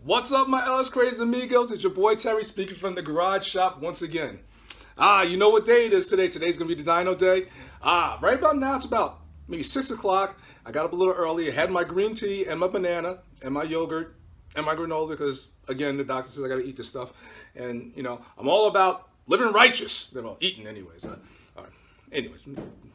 What's up, my LS Crazy amigos? It's your boy Terry speaking from the garage shop once again. You know what day it is today. Today's going to be the Dyno day. Right about now, it's about maybe 6 o'clock. I got up a little early. I had my green tea and my banana and my yogurt and my granola because, again, the doctor says I got to eat this stuff. And, you know, I'm all about living righteous. Well, eating anyways. All right. Anyways,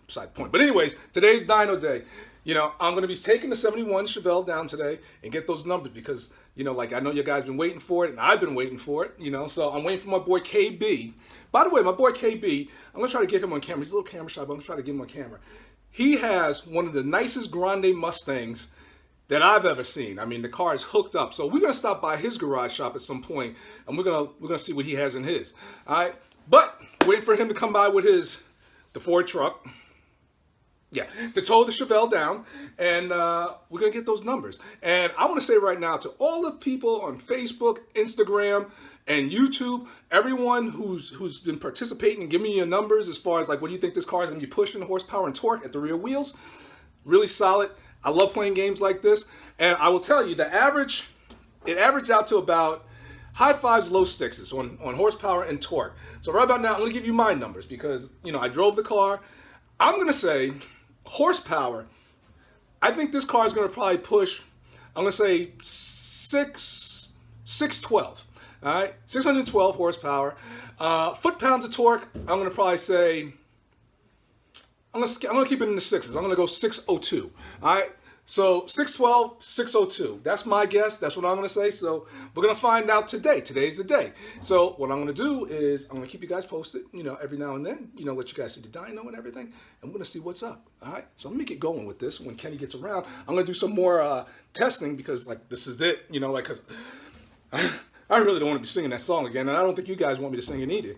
side point. But anyways, today's Dyno day. You know, I'm going to be taking the 71 Chevelle down today and get those numbers because, you know, like I know you guys been waiting for it and I've been waiting for it, you know, so I'm waiting for my boy KB. By the way, my boy KB, I'm going to try to get him on camera. He's a little camera shy, but I'm going to try to get him on camera. He has one of the nicest Grande Mustangs that I've ever seen. I mean, the car is hooked up. So we're going to stop by his garage shop at some point and we're going to see what he has in his. All right. But waiting for him to come by with the Ford truck. Yeah, to tow the Chevelle down, and we're going to get those numbers. And I want to say right now to all the people on Facebook, Instagram, and YouTube, everyone who's been participating and giving me your numbers as far as like what do you think this car is going to be pushing horsepower and torque at the rear wheels, really solid. I love playing games like this. And I will tell you, it averaged out to about high fives, low sixes on horsepower and torque. So right about now, I'm going to give you my numbers because, you know, I drove the car. I'm going to say horsepower, I think this car is going to probably push, I'm going to say 612, all right, 612 horsepower. Foot-pounds of torque, I'm going to probably say, I'm going to keep it in the sixes. I'm going to go 602, all right? So 612, 602. That's my guess. That's what I'm going to say. So we're going to find out today. Today's the day. So what I'm going to do is I'm going to keep you guys posted, you know, every now and then, you know, let you guys see the dyno and everything. And we're going to see what's up. All right. So let me get going with this. When Kenny gets around, I'm going to do some more testing because like this is it, you know, like because I really don't want to be singing that song again. And I don't think you guys want me to sing it either.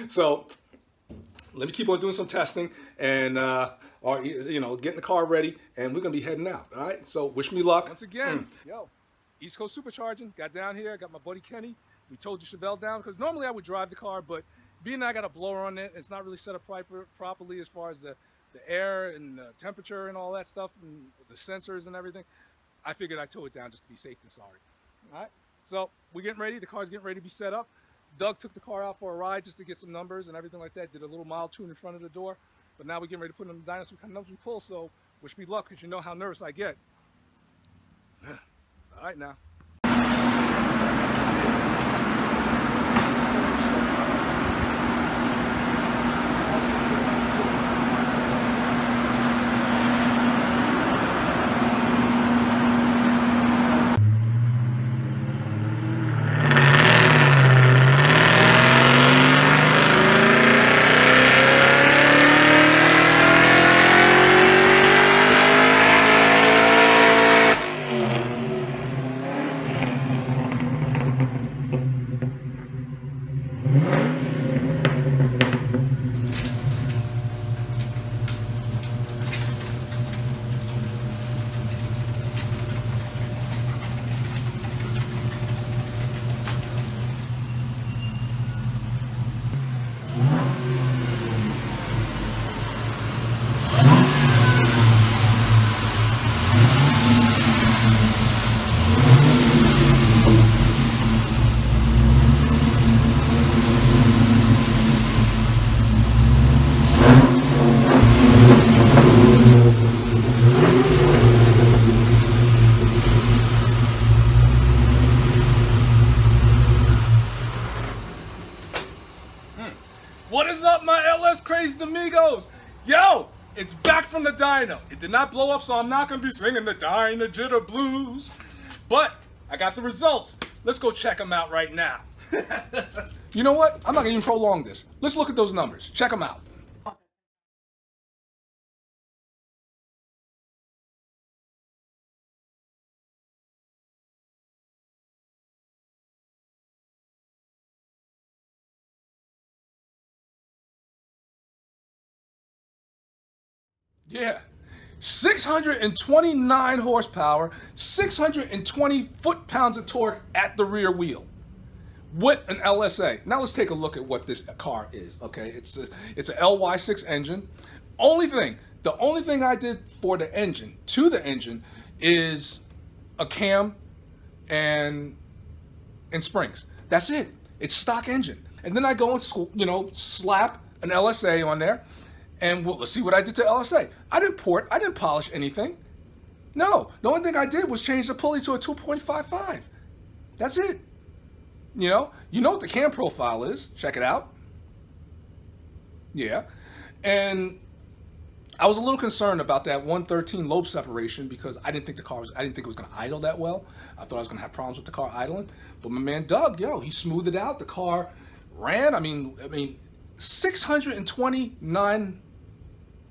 So let me keep on doing some testing and, or, you know, getting the car ready, and we're going to be heading out, all right? So wish me luck. Once again, yo, East Coast Supercharging, got down here, got my buddy Kenny. We towed the Chevelle down, because normally I would drive the car, but being I got a blower on it, it's not really set up properly as far as the air and the temperature and all that stuff, and the sensors and everything. I figured I'd tow it down just to be safe than sorry, all right? So we're getting ready. The car's getting ready to be set up. Doug took the car out for a ride just to get some numbers and everything like that. Did a little mild tune in front of the door. But now we're getting ready to put in the dyno, some kind of numbers we pull, so wish me luck because you know how nervous I get. All right now. What is up, my LS Crazy amigos? Yo, it's back from the dyno. It did not blow up, so I'm not going to be singing the Dyna Jitter Blues. But I got the results. Let's go check them out right now. You know what? I'm not going to even prolong this. Let's look at those numbers. Check them out. Yeah, 629 horsepower, 620 foot-pounds of torque at the rear wheel with an LSA. Now let's take a look at what this car is, okay? It's a LY6 engine. The only thing I did for the engine, to the engine, is a cam and springs. That's it. It's stock engine. And then I go and slap an LSA on there, and let's see what I did to LSA. I didn't polish anything. No, the only thing I did was change the pulley to a 2.55. That's it. You know what the cam profile is. Check it out. Yeah. And I was a little concerned about that 113 lobe separation because I didn't think it was going to idle that well. I thought I was going to have problems with the car idling. But my man Doug, he smoothed it out. The car ran. I mean 629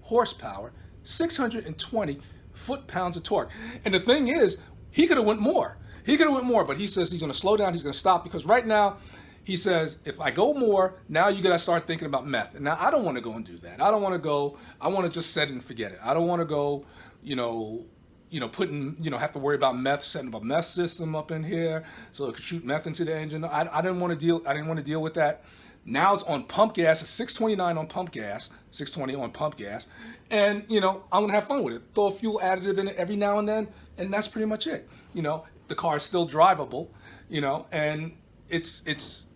horsepower, 620 foot-pounds of torque. And the thing is, he could have went more. But he says he's going to slow down. He's going to stop because right now, he says, if I go more, now you got to start thinking about meth. And now I don't want to go and do that. I want to just set it and forget it. I don't want to go, have to worry about meth, setting up a meth system up in here so it could shoot meth into the engine. I didn't want to deal with that. Now it's on pump gas, it's 629 on pump gas, 620 on pump gas. And, I'm going to have fun with it. Throw a fuel additive in it every now and then, and that's pretty much it. The car is still drivable, and it's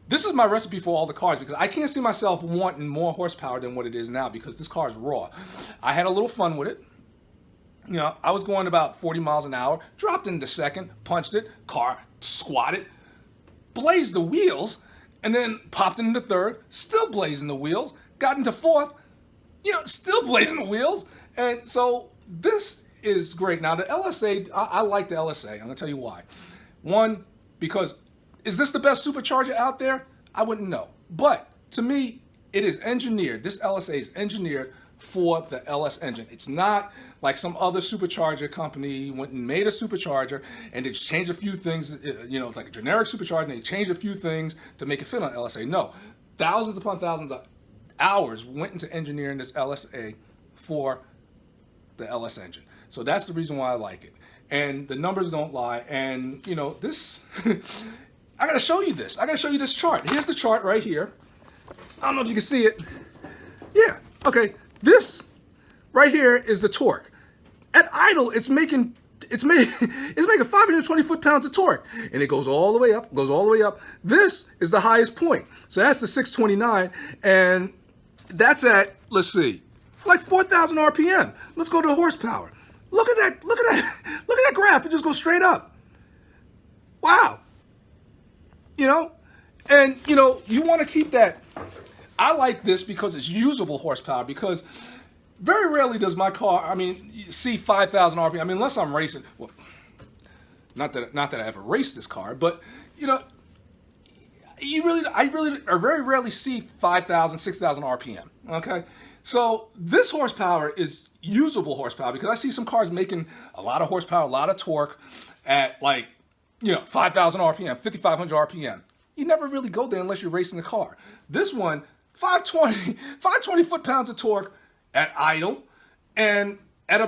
this is my recipe for all the cars because I can't see myself wanting more horsepower than what it is now because this car is raw. I had a little fun with it. I was going about 40 miles an hour, dropped into second, punched it, car squatted, blazed the wheels, and then popped into third, still blazing the wheels, got into fourth, still blazing the wheels. And so this is great. Now the LSA, I like the LSA. I'm going to tell you why. One, because is this the best supercharger out there? I wouldn't know. But to me, it is engineered. This LSA is engineered for the LS engine. It's not like some other supercharger company went and made a supercharger and they changed a few things. It's like a generic supercharger and they changed a few things to make it fit on LSA. No, thousands upon thousands of hours went into engineering this LSA for the LS engine. So that's the reason why I like it. And the numbers don't lie. And this, I gotta show you this. I gotta show you this chart. Here's the chart right here. I don't know if you can see it. Yeah, okay. This right here is the torque. At idle, it's making 520 foot-pounds of torque. And it goes all the way up, This is the highest point. So that's the 629. And that's at, let's see, like 4,000 RPM. Let's go to horsepower. Look at that graph. It just goes straight up. Wow. And you want to keep that. I like this because it's usable horsepower because very rarely does my car, see 5,000 RPM. Unless I'm racing. Well, not that I ever raced this car, but I very rarely see 5,000, 6,000 RPM. Okay. So this horsepower is usable horsepower because I see some cars making a lot of horsepower, a lot of torque at 5,000 RPM, 5,500 RPM. You never really go there unless you're racing the car. This one, 520 foot-pounds of torque at idle, and at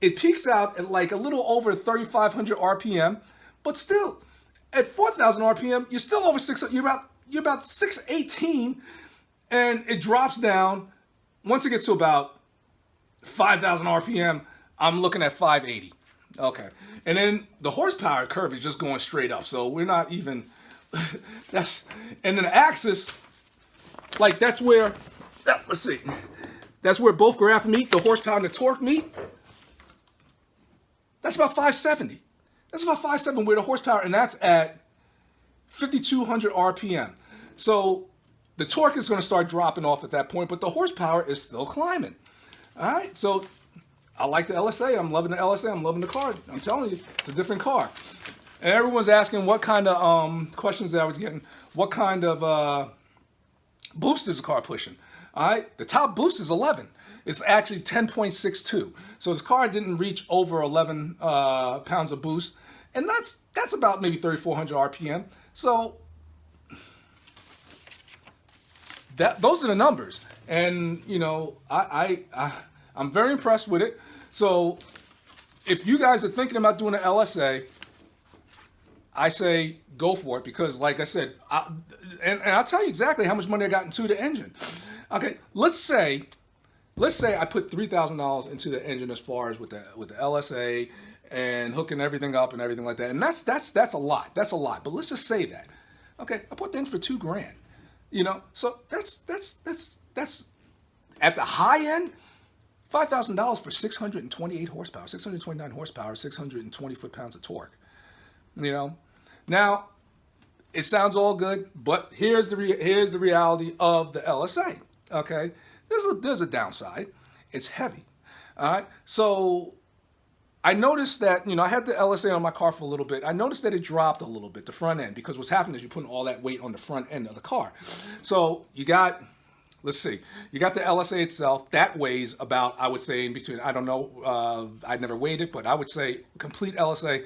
it peaks out at like a little over 3,500 RPM, but still, at 4,000 RPM, you're still over you're about 618, and it drops down. Once it gets to about 5,000 RPM, I'm looking at 580. Okay. And then the horsepower curve is just going straight up. So we're not even, and then the axis, that's where, let's see, that's where both graphs meet, the horsepower and the torque meet. That's about 570. That's about 570 where the horsepower, and that's at 5,200 RPM. So the torque is going to start dropping off at that point, but the horsepower is still climbing. All right, so I like the LSA. I'm loving the LSA. I'm loving the car. I'm telling you, it's a different car. And everyone's asking what kind of questions that I was getting. What kind of boost is the car pushing? All right, the top boost is 11. It's actually 10.62. So this car didn't reach over 11 pounds of boost, and that's about maybe 3,400 RPM. So those are the numbers, and I'm very impressed with it. So if you guys are thinking about doing an LSA, I say go for it because, like I said, and I'll tell you exactly how much money I got into the engine. Okay, let's say I put $3,000 into the engine as far as with the LSA, and hooking everything up and everything like that. And that's a lot. That's a lot. But let's just say that. Okay, I bought the engine for $2,000. So that's at the high end, $5,000 for 628 horsepower, 629 horsepower, 620 foot-pounds of torque. Now it sounds all good, but here's the reality of the LSA. Okay, there's a downside. It's heavy. All right, so I noticed that, I had the LSA on my car for a little bit. I noticed that it dropped a little bit, the front end, because what's happening is you're putting all that weight on the front end of the car. So you got, let's see, you got the LSA itself. That weighs about, I would say, in between, I don't know, I'd never weighed it, but I would say complete LSA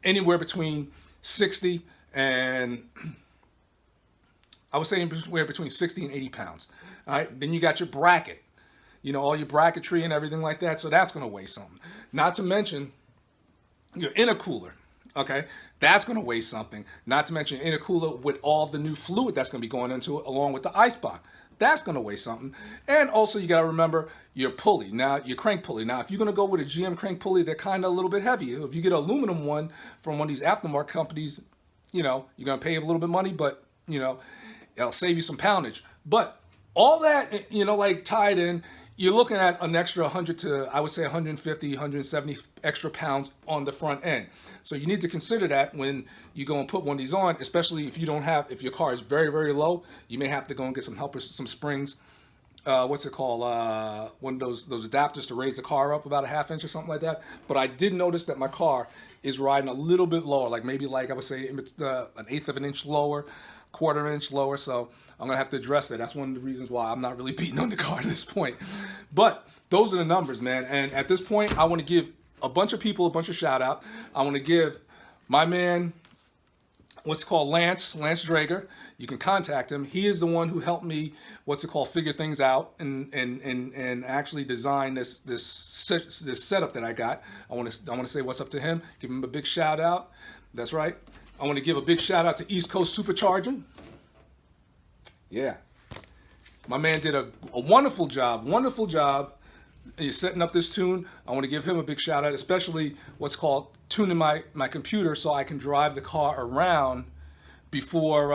anywhere between 60 and, I would say anywhere between 60 and 80 pounds. All right, then you got your bracket. All your bracketry and everything like that. So that's going to weigh something. Not to mention your intercooler. Okay, that's going to weigh something. Not to mention your intercooler with all the new fluid that's going to be going into it, along with the ice box. That's going to weigh something. And also you got to remember your pulley. Now, your crank pulley. Now, if you're going to go with a GM crank pulley, they're kind of a little bit heavy. If you get an aluminum one from one of these aftermarket companies, you're going to pay a little bit of money, but, it'll save you some poundage. But all that, like tied in, you're looking at an extra 100 to, I would say 150, 170 extra pounds on the front end. So you need to consider that when you go and put one of these on, especially if if your car is very, very low, you may have to go and get some helpers, some springs, what's it called? One of those adapters to raise the car up about a ½ inch or something like that. But I did notice that my car is riding a little bit lower, like maybe I would say an 1/8 of an inch lower, 1/4 inch lower. So I'm going to have to address that. That's one of the reasons why I'm not really beating on the car at this point. But those are the numbers, man. And at this point, I want to give a bunch of people a bunch of shout out. I want to give my man, what's called Lance Draeger. You can contact him. He is the one who helped me, figure things out and actually design this setup that I got. I want to say what's up to him. Give him a big shout out. That's right. I want to give a big shout out to East Coast Supercharging. Yeah, my man did a wonderful job He's setting up this tune. I want to give him a big shout out, especially tuning my computer so I can drive the car around before,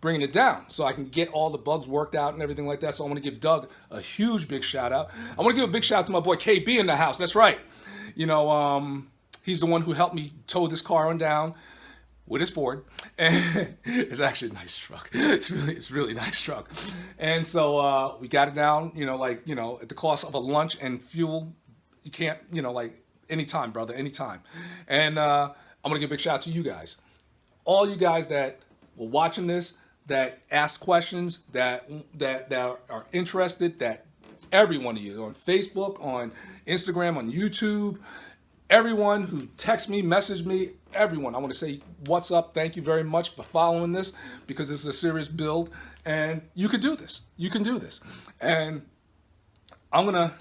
bringing it down, so I can get all the bugs worked out and everything like that. So I want to give Doug a huge big shout out. I want to give a big shout out to my boy KB in the house. That's right. He's the one who helped me tow this car on down with his Ford, and it's actually a nice truck. It's really nice truck. And so we got it down, at the cost of a lunch and fuel. You can't, anytime, brother, anytime. And I'm gonna give a big shout out to you guys, all you guys that were watching this, that ask questions, that are interested, that every one of you on Facebook, on Instagram, on YouTube. Everyone who texts me, message me, everyone, I want to say what's up. Thank you very much for following this, because this is a serious build and you could do this. You can do this. And now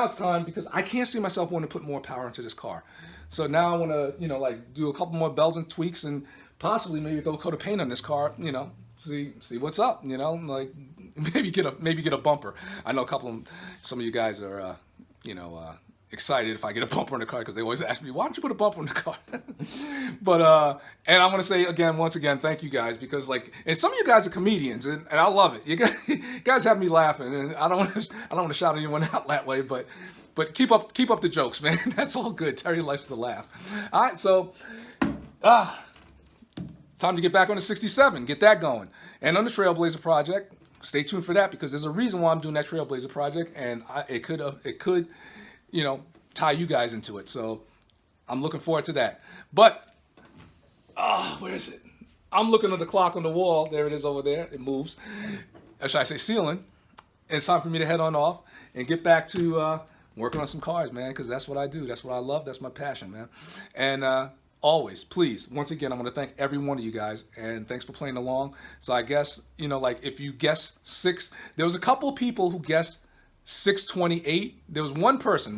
it's time, because I can't see myself wanting to put more power into this car. So now I want to, do a couple more bells and tweaks and possibly maybe throw a coat of paint on this car, see what's up, maybe get a bumper. I know some of you guys are, excited if I get a bumper in the car, because they always ask me, why don't you put a bumper in the car? But and I'm gonna say once again, thank you guys, because and some of you guys are comedians, and I love it. You guys have me laughing, and I don't want to shout anyone out that way, but keep up the jokes, man. That's all good. Terry likes to laugh. All right, so time to get back on the 67, get that going, and on the Trailblazer project. Stay tuned for that, because there's a reason why I'm doing that Trailblazer project, and it could tie you guys into it. So I'm looking forward to that. But, where is it? I'm looking at the clock on the wall. There it is over there. It moves. Or should I say ceiling? And it's time for me to head on off and get back to working on some cars, man, because that's what I do. That's what I love. That's my passion, man. And always, please, once again, I want to thank every one of you guys, and thanks for playing along. So I guess, if you guess 6, there was a couple people who guessed 628. There was one person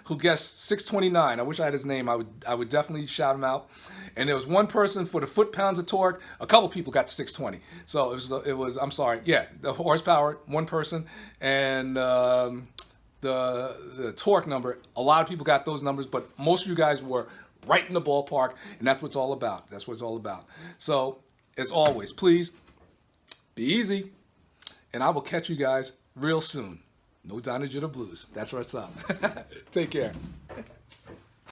who guessed 629. I wish I had his name. I would definitely shout him out. And there was one person for the foot-pounds of torque. A couple people got 620. So it was I'm sorry. Yeah, the horsepower, one person. And the the torque number. A lot of people got those numbers, but most of you guys were right in the ballpark, and that's what it's all about. That's what it's all about. So, as always, please be easy, and I will catch you guys real soon. No Dyno Blues. That's what's up. Take care.